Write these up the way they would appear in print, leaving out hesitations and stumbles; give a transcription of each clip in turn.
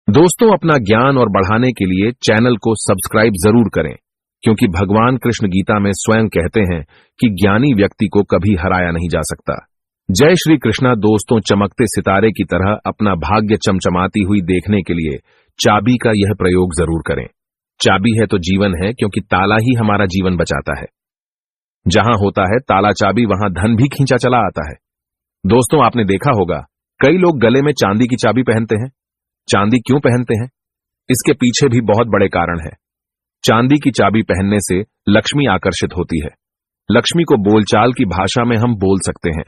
दोस्तों, अपना ज्ञान और बढ़ाने के लिए चैनल को सब्सक्राइब जरूर करें, क्योंकि भगवान कृष्ण गीता में स्वयं कहते हैं कि ज्ञानी व्यक्ति को कभी हराया नहीं जा सकता। जय श्री कृष्णा। दोस्तों, चमकते सितारे की तरह अपना भाग्य चमचमाती हुई देखने के लिए चाबी का यह प्रयोग जरूर करें। चाबी है तो जीवन है, क्योंकि ताला ही हमारा जीवन बचाता है। जहां होता है ताला चाबी, वहां धन भी खींचा चला आता है। दोस्तों, आपने देखा होगा कई लोग गले में चांदी की चाबी पहनते हैं। चांदी क्यों पहनते हैं? इसके पीछे भी बहुत बड़े कारण है। चांदी की चाबी पहनने से लक्ष्मी आकर्षित होती है। लक्ष्मी को बोलचाल की भाषा में हम बोल सकते हैं।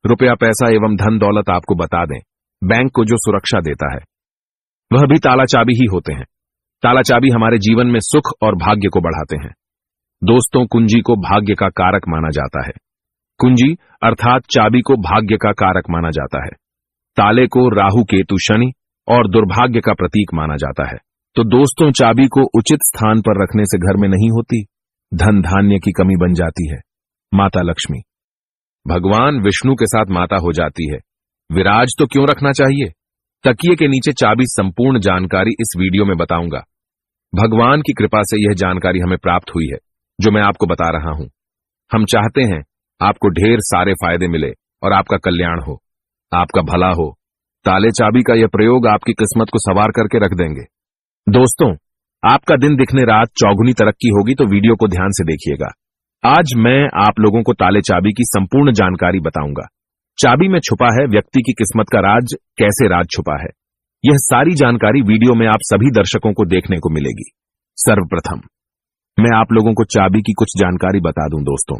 रुपया, पैसा एवं धन दौलत आपको बता दें, बैंक को जो सुरक्षा देता है वह भी ताला चाबी ही होते हैं। ताला चाबी हमारे जीवन में सुख और भाग्य को बढ़ाते हैं। दोस्तों, कुंजी को भाग्य का कारक माना जाता है। कुंजी अर्थात चाबी को भाग्य का कारक माना जाता है। ताले को राहु, केतु, शनि और दुर्भाग्य का प्रतीक माना जाता है। तो दोस्तों, चाबी को उचित स्थान पर रखने से घर में नहीं होती धन धान्य की कमी बन जाती है। माता लक्ष्मी भगवान विष्णु के साथ माता हो जाती है। विराज तो क्यों रखना चाहिए? तकिए के नीचे चाबी। संपूर्ण जानकारी इस वीडियो में बताऊंगा। भगवान की कृपा से यह जानकारी हमें प्राप्त हुई है जो मैं आपको बता रहा हूं। हम चाहते हैं आपको ढेर सारे फायदे मिले और आपका कल्याण हो, आपका भला हो। ताले चाबी का यह प्रयोग आपकी किस्मत को सवार करके रख देंगे। दोस्तों, आपका दिन दिखने रात चौगुनी तरक्की होगी, तो वीडियो को ध्यान से देखिएगा। आज मैं आप लोगों को ताले चाबी की संपूर्ण जानकारी बताऊंगा। चाबी में छुपा है व्यक्ति की किस्मत का राज, कैसे राज छुपा है, यह सारी जानकारी वीडियो में आप सभी दर्शकों को देखने को मिलेगी। सर्वप्रथम मैं आप लोगों को चाबी की कुछ जानकारी बता दूं। दोस्तों,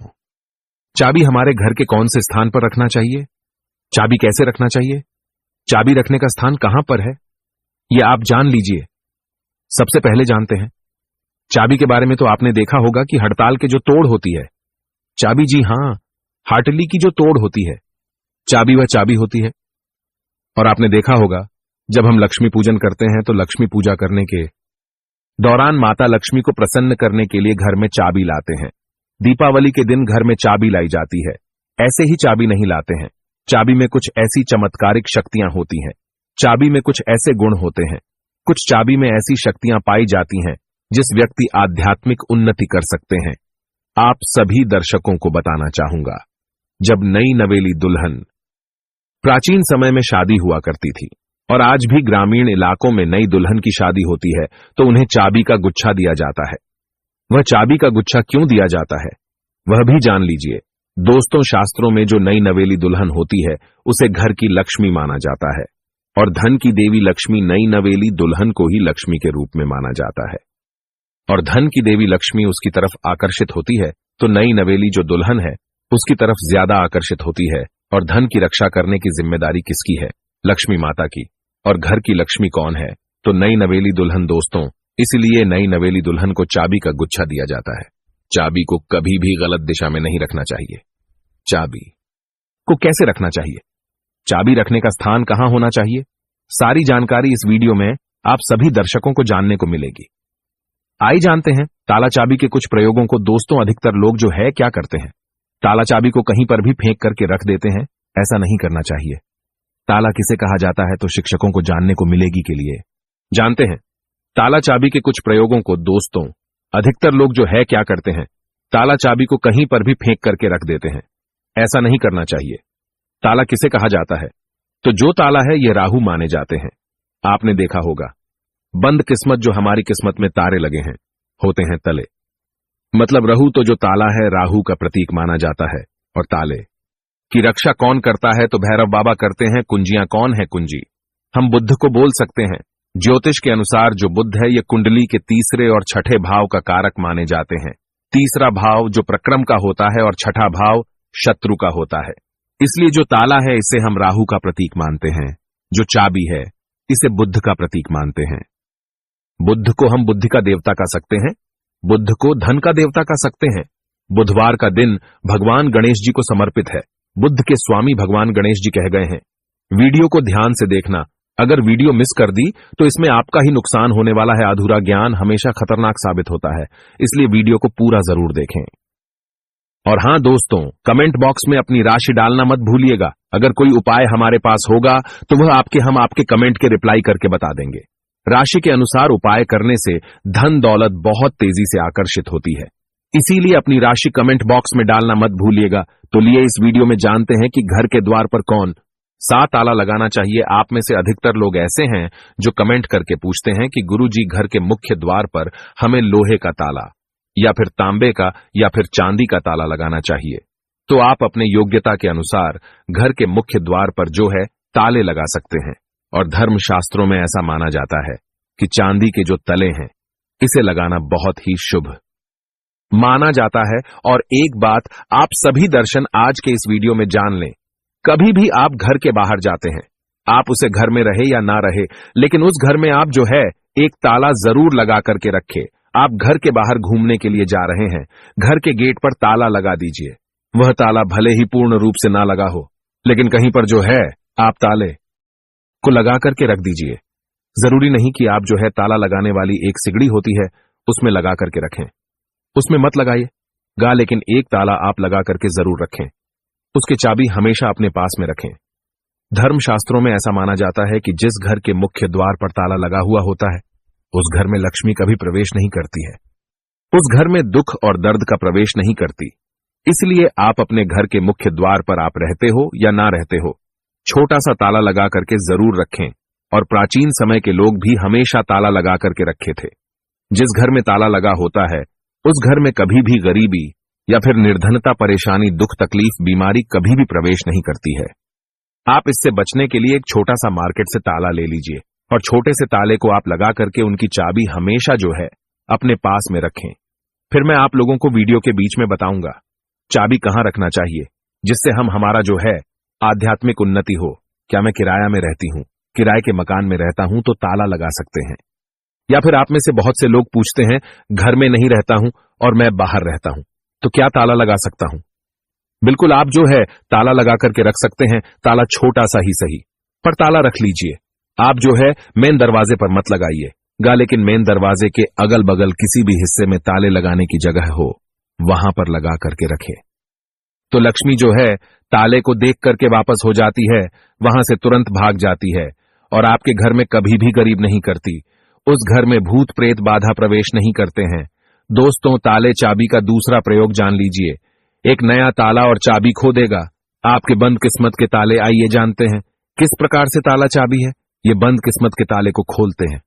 चाबी हमारे घर के कौन से स्थान पर रखना चाहिए? चाबी कैसे रखना चाहिए? चाबी रखने का स्थान कहां पर है, यह आप जान लीजिए। सबसे पहले जानते हैं चाबी के बारे में। तो आपने देखा होगा कि हड़ताल के जो तोड़ होती है चाबी, जी हां, हाटली की जो तोड़ होती है चाबी, वह चाबी होती है। और आपने देखा होगा जब हम लक्ष्मी पूजन करते हैं तो लक्ष्मी पूजा करने के दौरान माता लक्ष्मी को प्रसन्न करने के लिए घर में चाबी लाते हैं। दीपावली के दिन घर में चाबी लाई जाती है। ऐसे ही चाबी नहीं लाते हैं। चाबी में कुछ ऐसी चमत्कारिक शक्तियां होती हैं। चाबी में कुछ ऐसे गुण होते हैं। कुछ चाबी में ऐसी शक्तियां पाई जाती हैं जिस व्यक्ति आध्यात्मिक उन्नति कर सकते हैं। आप सभी दर्शकों को बताना चाहूंगा, जब नई नवेली दुल्हन प्राचीन समय में शादी हुआ करती थी और आज भी ग्रामीण इलाकों में नई दुल्हन की शादी होती है तो उन्हें चाबी का गुच्छा दिया जाता है। वह चाबी का गुच्छा क्यों दिया जाता है वह भी जान लीजिए। दोस्तों, शास्त्रों में जो नई नवेली दुल्हन होती है उसे घर की लक्ष्मी माना जाता है और धन की देवी लक्ष्मी नई नवेली दुल्हन को ही लक्ष्मी के रूप में माना जाता है। और धन की देवी लक्ष्मी उसकी तरफ आकर्षित होती है तो नई नवेली जो दुल्हन है उसकी तरफ ज्यादा आकर्षित होती है। और धन की रक्षा करने की जिम्मेदारी किसकी है? लक्ष्मी माता की। और घर की लक्ष्मी कौन है? तो नई नवेली दुल्हन। दोस्तों, इसलिए नई नवेली दुल्हन को चाबी का गुच्छा दिया जाता है। चाबी को कभी भी गलत दिशा में नहीं रखना चाहिए। चाबी को कैसे रखना चाहिए? चाबी रखने का स्थान कहां होना चाहिए? सारी जानकारी इस वीडियो में आप सभी दर्शकों को जानने को मिलेगी। आइए जानते हैं ताला चाबी के कुछ प्रयोगों को। दोस्तों, अधिकतर लोग जो है क्या करते हैं, ताला चाबी को कहीं पर भी फेंक करके रख देते हैं। ऐसा नहीं करना चाहिए। ताला किसे कहा जाता है तो शिक्षकों को जानने को मिलेगी के लिए जानते हैं ताला चाबी के कुछ प्रयोगों को। दोस्तों, अधिकतर लोग जो है क्या करते हैं, ताला चाबी को कहीं पर भी फेंक करके रख देते हैं। ऐसा नहीं करना चाहिए। ताला किसे कहा जाता है तो जो ताला है ये राहु माने जाते हैं। आपने देखा होगा बंद किस्मत, जो हमारी किस्मत में तारे लगे हैं, होते हैं तले। मतलब राहु तो जो ताला है राहु का प्रतीक माना जाता है। और ताले की रक्षा कौन करता है तो भैरव बाबा करते हैं। कुंजियां कौन है? कुंजी हम बुध को बोल सकते हैं। ज्योतिष के अनुसार जो बुध है ये कुंडली के तीसरे और छठे भाव का कारक माने जाते हैं। तीसरा भाव जो प्रक्रम का होता है और छठा भाव शत्रु का होता है। इसलिए जो ताला है इसे हम राहु का प्रतीक मानते हैं। जो चाबी है इसे बुध का प्रतीक मानते हैं। बुध को हम बुद्धि का देवता कह सकते हैं। बुध को धन का देवता कह सकते हैं। बुधवार का दिन भगवान गणेश जी को समर्पित है। बुध के स्वामी भगवान गणेश जी कह गए हैं। वीडियो को ध्यान से देखना। अगर वीडियो मिस कर दी तो इसमें आपका ही नुकसान होने वाला है। अधूरा ज्ञान हमेशा खतरनाक साबित होता है, इसलिए वीडियो को पूरा जरूर देखें। और हां दोस्तों, कमेंट बॉक्स में अपनी राशि डालना मत भूलिएगा। अगर कोई उपाय हमारे पास होगा तो वह हम आपके कमेंट के रिप्लाई करके बता देंगे। राशि के अनुसार उपाय करने से धन दौलत बहुत तेजी से आकर्षित होती है। इसीलिए अपनी राशि कमेंट बॉक्स में डालना मत भूलिएगा। तो लिए इस वीडियो में जानते हैं कि घर के द्वार पर कौन सा ताला लगाना चाहिए। आप में से अधिकतर लोग ऐसे हैं जो कमेंट करके पूछते हैं कि गुरुजी, घर के मुख्य द्वार पर हमें लोहे का ताला या फिर तांबे का या फिर चांदी का ताला लगाना चाहिए। तो आप अपने योग्यता के अनुसार घर के मुख्य द्वार पर जो है ताले लगा सकते हैं। और धर्मशास्त्रों में ऐसा माना जाता है कि चांदी के जो तले हैं इसे लगाना बहुत ही शुभ माना जाता है। और एक बात आप सभी दर्शन आज के इस वीडियो में जान लें, कभी भी आप घर के बाहर जाते हैं, आप उसे घर में रहे या ना रहे, लेकिन उस घर में आप जो है एक ताला जरूर लगा करके रखे। आप घर के बाहर घूमने के लिए जा रहे हैं, घर के गेट पर ताला लगा दीजिए। वह ताला भले ही पूर्ण रूप से ना लगा हो, लेकिन कहीं पर जो है आप ताले को लगा करके रख दीजिए। जरूरी नहीं कि आप जो है ताला लगाने वाली एक सिगड़ी होती है उसमें लगा करके रखें, उसमें मत लगाइएगा, लेकिन एक ताला आप लगा करके जरूर रखें। उसकी चाबी हमेशा अपने पास में रखें। धर्मशास्त्रों में ऐसा माना जाता है कि जिस घर के मुख्य द्वार पर ताला लगा हुआ होता है उस घर में लक्ष्मी कभी प्रवेश नहीं करती है, उस घर में दुख और दर्द का प्रवेश नहीं करती। इसलिए आप अपने घर के मुख्य द्वार पर आप रहते हो या ना रहते हो, छोटा सा ताला लगा करके जरूर रखें। और प्राचीन समय के लोग भी हमेशा ताला लगा करके रखे थे। जिस घर में ताला लगा होता है उस घर में कभी भी गरीबी या फिर निर्धनता, परेशानी, दुख, तकलीफ, बीमारी कभी भी प्रवेश नहीं करती है। आप इससे बचने के लिए एक छोटा सा मार्केट से ताला ले लीजिए और छोटे से ताले को आप लगा करके उनकी चाबी हमेशा जो है अपने पास में रखें। फिर मैं आप लोगों को वीडियो के बीच में बताऊंगा चाबी कहां रखना चाहिए, जिससे हमारा जो है आध्यात्मिक उन्नति हो। क्या मैं किराया में रहती हूं, किराए के मकान में रहता हूं तो ताला लगा सकते हैं। या फिर आप में से बहुत से लोग पूछते हैं घर में नहीं रहता हूं और मैं बाहर रहता हूं तो क्या ताला लगा सकता हूं। बिल्कुल, आप जो है ताला लगा करके रख सकते हैं। ताला छोटा सा ही सही पर ताला रख लीजिए। आप जो है मेन दरवाजे पर मत लगाइएगा, लेकिन मेन दरवाजे के अगल बगल किसी भी हिस्से में ताले लगाने की जगह हो वहां पर लगा करके रखें। तो लक्ष्मी जो है ताले को देख करके वापस हो जाती है, वहां से तुरंत भाग जाती है और आपके घर में कभी भी गरीब नहीं करती। उस घर में भूत प्रेत बाधा प्रवेश नहीं करते हैं। दोस्तों, ताले चाबी का दूसरा प्रयोग जान लीजिए। एक नया ताला और चाबी खो देगा आपके बंद किस्मत के ताले। आइए जानते हैं किस प्रकार से ताला चाबी है ये बंद किस्मत के ताले को खोलते हैं।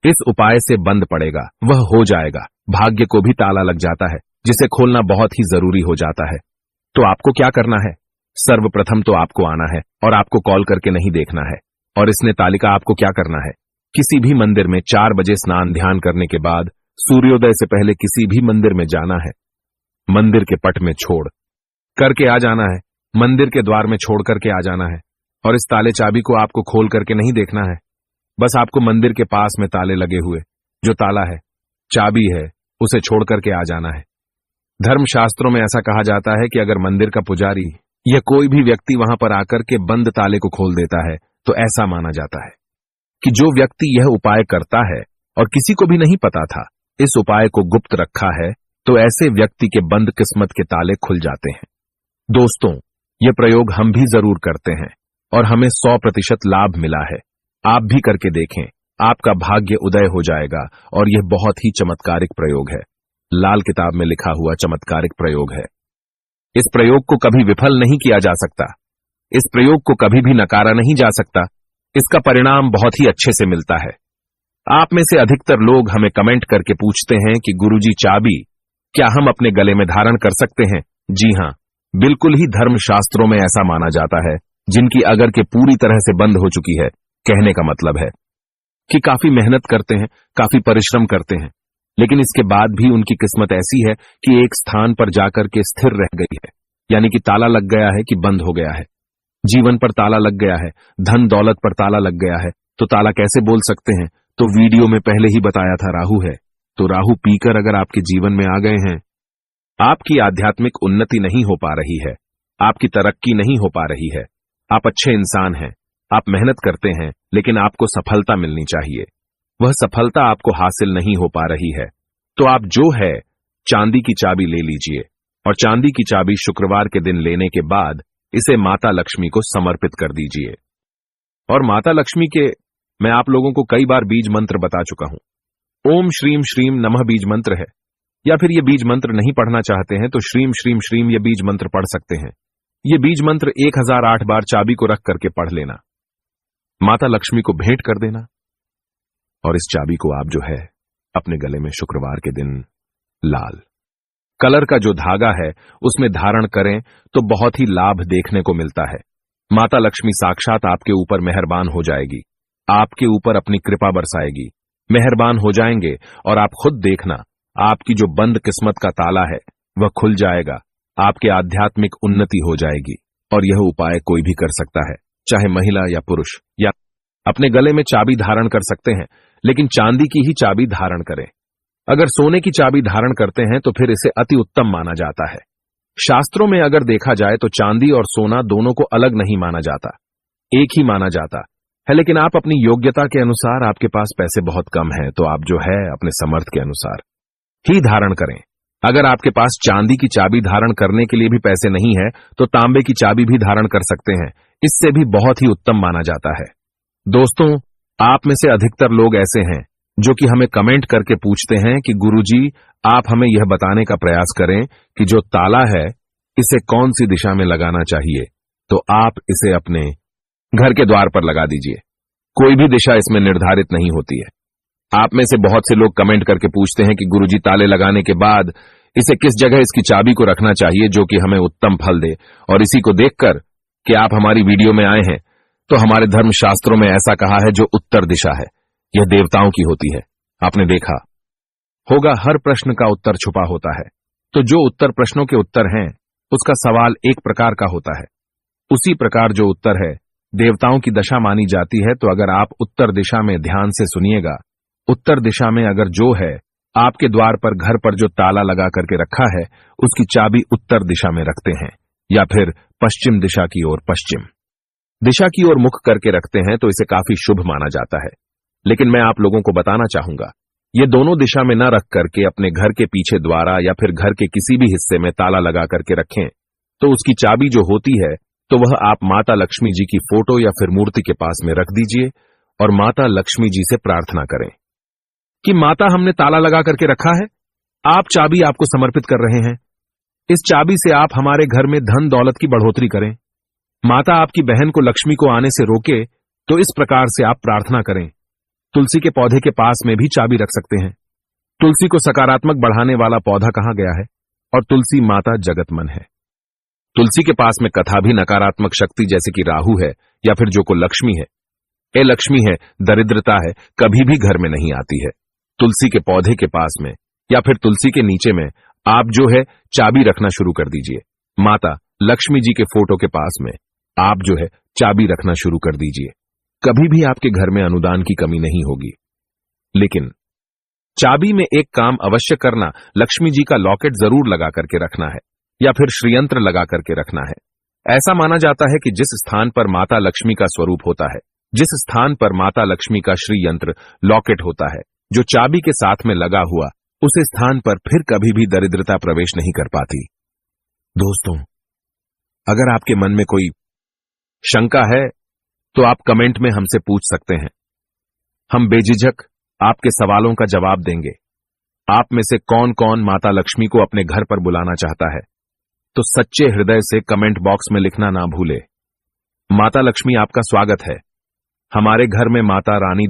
इस उपाय से बंद पड़ेगा, वह हो जाएगा। भाग्य को भी ताला लग जाता है जिसे खोलना बहुत ही जरूरी हो जाता है। तो आपको क्या करना है, सर्वप्रथम तो आपको आना है और आपको कॉल करके नहीं देखना है। और इसने तालिका आपको क्या करना है, किसी भी मंदिर में 4 बजे स्नान ध्यान करने के बाद सूर्योदय से पहले किसी भी मंदिर में जाना है। मंदिर के पट में छोड़ करके आ जाना है, मंदिर के द्वार में छोड़ करके आ जाना है। और इस ताले चाबी को आपको खोल करके नहीं देखना है, बस आपको मंदिर के पास में ताले लगे हुए जो ताला है, चाबी है, उसे छोड़ करके आ जाना है। धर्मशास्त्रों में ऐसा कहा जाता है कि अगर मंदिर का पुजारी या कोई भी व्यक्ति वहां पर आकर के बंद ताले को खोल देता है तो ऐसा माना जाता है कि जो व्यक्ति यह उपाय करता है और किसी को भी नहीं पता था, इस उपाय को गुप्त रखा है, तो ऐसे व्यक्ति के बंद किस्मत के ताले खुल जाते हैं। दोस्तों, यह प्रयोग हम भी जरूर करते हैं और हमें 100% लाभ मिला है। आप भी करके देखें, आपका भाग्य उदय हो जाएगा। और यह बहुत ही चमत्कारिक प्रयोग है, लाल किताब में लिखा हुआ चमत्कारिक प्रयोग है। इस प्रयोग को कभी विफल नहीं किया जा सकता, इस प्रयोग को कभी भी नकारा नहीं जा सकता। इसका परिणाम बहुत ही अच्छे से मिलता है। आप में से अधिकतर लोग हमें कमेंट करके पूछते हैं कि गुरुजी, चाबी क्या हम अपने गले में धारण कर सकते हैं? जी हां, बिल्कुल ही धर्मशास्त्रों में ऐसा माना जाता है। जिनकी अगर के पूरी तरह से बंद हो चुकी है, कहने का मतलब है कि काफी मेहनत करते हैं, काफी परिश्रम करते हैं, लेकिन इसके बाद भी उनकी किस्मत ऐसी है कि एक स्थान पर जाकर के स्थिर रह गई है, यानी कि ताला लग गया है कि बंद हो गया है। जीवन पर ताला लग गया है, धन दौलत पर ताला लग गया है। तो ताला कैसे बोल सकते हैं? तो वीडियो में पहले ही बताया था, राहु है। तो राहु पीकर अगर आपके जीवन में आ गए हैं, आपकी आध्यात्मिक उन्नति नहीं हो पा रही है, आपकी तरक्की नहीं हो पा रही है। आप अच्छे इंसान हैं, आप मेहनत करते हैं, लेकिन आपको सफलता मिलनी चाहिए, वह सफलता आपको हासिल नहीं हो पा रही है। तो आप जो है चांदी की चाबी ले लीजिए और चांदी की चाबी शुक्रवार के दिन लेने के बाद इसे माता लक्ष्मी को समर्पित कर दीजिए। और माता लक्ष्मी के मैं आप लोगों को कई बार बीज मंत्र बता चुका हूं। ओम श्रीम श्रीम नमः बीज मंत्र है, या फिर ये बीज मंत्र नहीं पढ़ना चाहते हैं तो श्रीम श्रीम श्रीम ये बीज मंत्र पढ़ सकते हैं। ये बीज मंत्र 1008 बार चाबी को रख करके पढ़ लेना, माता लक्ष्मी को भेंट कर देना, और इस चाबी को आप जो है अपने गले में शुक्रवार के दिन लाल कलर का जो धागा है उसमें धारण करें तो बहुत ही लाभ देखने को मिलता है। माता लक्ष्मी साक्षात आपके ऊपर मेहरबान हो जाएगी, आपके ऊपर अपनी कृपा बरसाएगी, मेहरबान हो जाएंगे, और आप खुद देखना आपकी जो बंद किस्मत का ताला है वह खुल जाएगा, आपके आध्यात्मिक उन्नति हो जाएगी। और यह उपाय कोई भी कर सकता है, चाहे महिला या पुरुष, या अपने गले में चाबी धारण कर सकते हैं, लेकिन चांदी की ही चाबी धारण करें। अगर सोने की चाबी धारण करते हैं तो फिर इसे अति उत्तम माना जाता है। शास्त्रों में अगर देखा जाए तो चांदी और सोना दोनों को अलग नहीं माना जाता, एक ही माना जाता है। लेकिन आप अपनी योग्यता के अनुसार, आपके पास पैसे बहुत कम हैं तो आप जो है अपने समर्थ के अनुसार ही धारण करें। अगर आपके पास चांदी की चाबी धारण करने के लिए भी पैसे नहीं है तो तांबे की चाबी भी धारण कर सकते हैं, इससे भी बहुत ही उत्तम माना जाता है। दोस्तों, आप में से अधिकतर लोग ऐसे हैं जो कि हमें कमेंट करके पूछते हैं कि गुरुजी आप हमें यह बताने का प्रयास करें कि जो ताला है इसे कौन सी दिशा में लगाना चाहिए, तो आप इसे अपने घर के द्वार पर लगा दीजिए। कोई भी दिशा इसमें निर्धारित नहीं होती है। आप में से बहुत से लोग कमेंट करके पूछते हैं कि गुरुजी ताले लगाने के बाद इसे किस जगह इसकी चाबी को रखना चाहिए जो कि हमें उत्तम फल दे, और इसी को देखकर कि आप हमारी वीडियो में आए हैं तो हमारे धर्म शास्त्रों में ऐसा कहा है जो उत्तर दिशा है यह देवताओं की होती है। आपने देखा होगा हर प्रश्न का उत्तर छुपा होता है, तो जो उत्तर प्रश्नों के उत्तर हैं उसका सवाल एक प्रकार का होता है। उसी प्रकार जो उत्तर है देवताओं की दशा मानी जाती है। तो अगर आप उत्तर दिशा में ध्यान से सुनिएगा, उत्तर दिशा में अगर जो है आपके द्वार पर घर पर जो ताला लगा करके रखा है उसकी चाबी उत्तर दिशा में रखते हैं, या फिर पश्चिम दिशा की ओर पश्चिम दिशा की ओर मुख करके रखते हैं तो इसे काफी शुभ माना जाता है। लेकिन मैं आप लोगों को बताना चाहूंगा, ये दोनों दिशा में न रख करके अपने घर के पीछे द्वारा या फिर घर के किसी भी हिस्से में ताला लगा करके रखें तो उसकी चाबी जो होती है तो वह आप माता लक्ष्मी जी की फोटो या फिर मूर्ति के पास में रख दीजिए और माता लक्ष्मी जी से प्रार्थना करें कि माता हमने ताला लगा करके रखा है, आप चाबी आपको समर्पित कर रहे हैं, इस चाबी से आप हमारे घर में धन दौलत की बढ़ोतरी करें। माता आपकी बहन को लक्ष्मी को आने से रोके, तो इस प्रकार से आप प्रार्थना करें। तुलसी के पौधे के पास में भी चाबी रख सकते हैं। तुलसी को सकारात्मक बढ़ाने वाला पौधा कहा गया है और तुलसी माता जगतमन है। तुलसी के पास में कथा भी नकारात्मक शक्ति जैसे कि राहु है या फिर जो को लक्ष्मी है, ए लक्ष्मी है, दरिद्रता है, कभी भी घर में नहीं आती है। तुलसी के पौधे के पास में या फिर तुलसी के नीचे में आप जो है चाबी रखना शुरू कर दीजिए। माता लक्ष्मी जी के फोटो के पास में आप जो है चाबी रखना शुरू कर दीजिए। कभी भी आपके घर में अनुदान की कमी नहीं होगी। लेकिन चाबी में एक काम अवश्य करना, लक्ष्मी जी का लॉकेट जरूर लगा करके रखना है या फिर श्रीयंत्र लगा करके रखना है। ऐसा माना जाता है कि जिस स्थान पर माता लक्ष्मी का स्वरूप होता है, जिस स्थान पर माता लक्ष्मी का श्रीयंत्र लॉकेट होता है जो चाबी के साथ में लगा हुआ, उस स्थान पर फिर कभी भी दरिद्रता प्रवेश नहीं कर पाती। दोस्तों, अगर आपके मन में कोई शंका है तो आप कमेंट में हमसे पूछ सकते हैं। हम बेझिझक आपके सवालों का जवाब देंगे। आप में से कौन कौन माता लक्ष्मी को अपने घर पर बुलाना चाहता है तो सच्चे हृदय से कमेंट बॉक्स में लिखना ना भूले। माता लक्ष्मी आपका स्वागत है। हमारे घर में माता रानी